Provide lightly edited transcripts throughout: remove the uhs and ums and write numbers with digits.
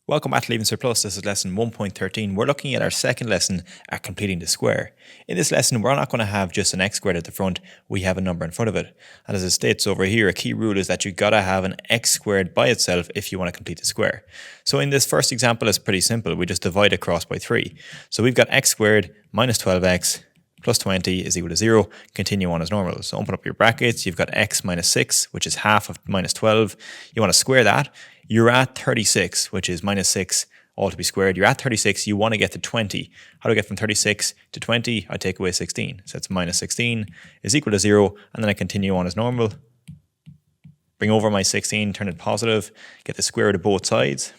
Welcome back to Leaving Cert Plus. This is lesson 1.13. We're looking at our second lesson at completing the square. In this lesson, we're not going to have just an x squared at the front. We have a number in front of it. And as it states over here, a key rule is that you've got to have an x squared by itself if you want to complete the square. So in this first example, it's pretty simple. We just divide across by 3. So we've got x squared minus 12x plus 20 is equal to 0. Continue on as normal. So open up your brackets. You've got x minus 6, which is half of minus 12. You want to square that. You're at 36, which is minus 6, all to be squared. You're at 36. You want to get to 20. How do I get from 36 to 20? I take away 16. So it's minus 16 is equal to 0. And then I continue on as normal. Bring over my 16, turn it positive. Get the square root of both sides.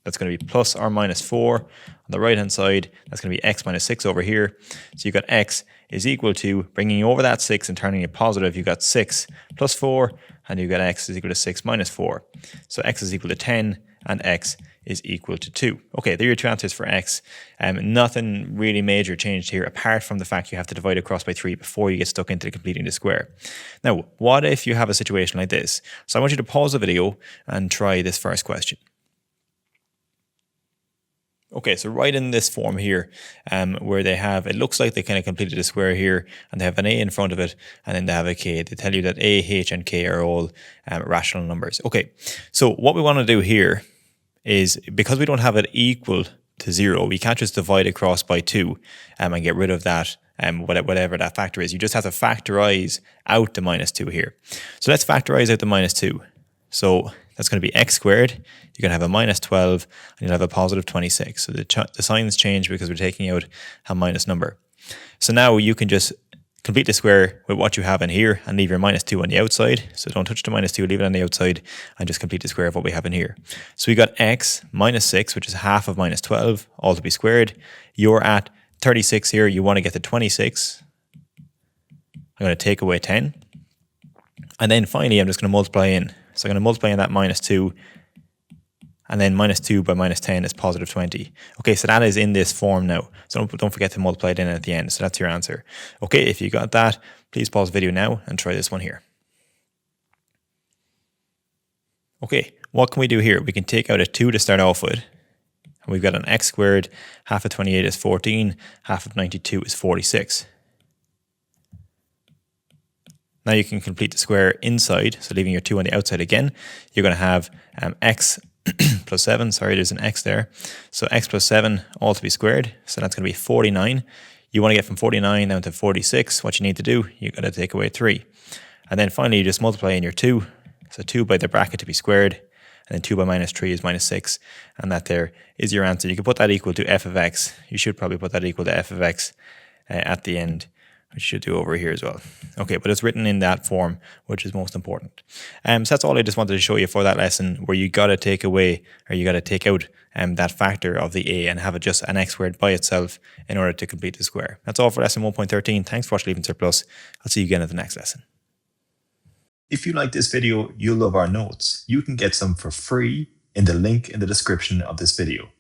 That's going to be plus or minus 4 on the right-hand side. That's going to be x minus 6 over here. So you've got x is equal to, bringing over that 6 and turning it positive, you've got 6 plus 4, and you've got x is equal to 6 minus 4. So x is equal to 10, and x is equal to 2. Okay, there are your two answers for x. Nothing really major changed here, apart from the fact you have to divide across by 3 before you get stuck into completing the square. Now, what if you have a situation like this? So I want you to pause the video and try this first question. Okay, so right in this form here, where they have, it looks like they kind of completed a square here, and they have an a in front of it, and then they have a k. They tell you that a, h, and k are all rational numbers. Okay, so what we want to do here is, because we don't have it equal to 0, we can't just divide across by 2 and get rid of that, whatever that factor is. You just have to factorize out the minus 2 here. So let's factorize out the minus 2. So that's going to be x squared. You're going to have a minus 12, and you'll have a positive 26. So the signs change because we're taking out a minus number. So now you can just complete the square with what you have in here and leave your minus 2 on the outside. So don't touch the minus 2, leave it on the outside, and just complete the square of what we have in here. So we got x minus 6, which is half of minus 12, all to be squared. You're at 36 here. You want to get to 26. I'm going to take away 10. And then finally, I'm just going to multiply in. So I'm going to multiply in that minus 2, and then minus 2 by minus 10 is positive 20. Okay, so that is in this form now. So don't forget to multiply it in at the end. So that's your answer. Okay, if you got that, please pause the video now and try this one here. Okay, what can we do here? We can take out a 2 to start off with. And we've got an x squared, half of 28 is 14, half of 92 is 46. Now you can complete the square inside, so leaving your 2 on the outside again. You're going to have x plus 7, sorry, there's an x there. So x plus 7, all to be squared, so that's going to be 49. You want to get from 49 down to 46. What you need to do, you've got to take away 3. And then finally, you just multiply in your 2. So 2 by the bracket to be squared, and then 2 by minus 3 is minus 6. And that there is your answer. You can put that equal to f of x. You should probably put that equal to f of x at the end. I should do over here as well. Okay, but it's written in that form, which is most important. So that's all I just wanted to show you for that lesson, where you got to take away, or you got to take out that factor of the a and have it just an x squared by itself in order to complete the square. That's all for lesson 1.13. Thanks for watching Leaving Cert Plus. I'll see you again at the next lesson. If you like this video, you'll love our notes. You can get some for free in the link in the description of this video.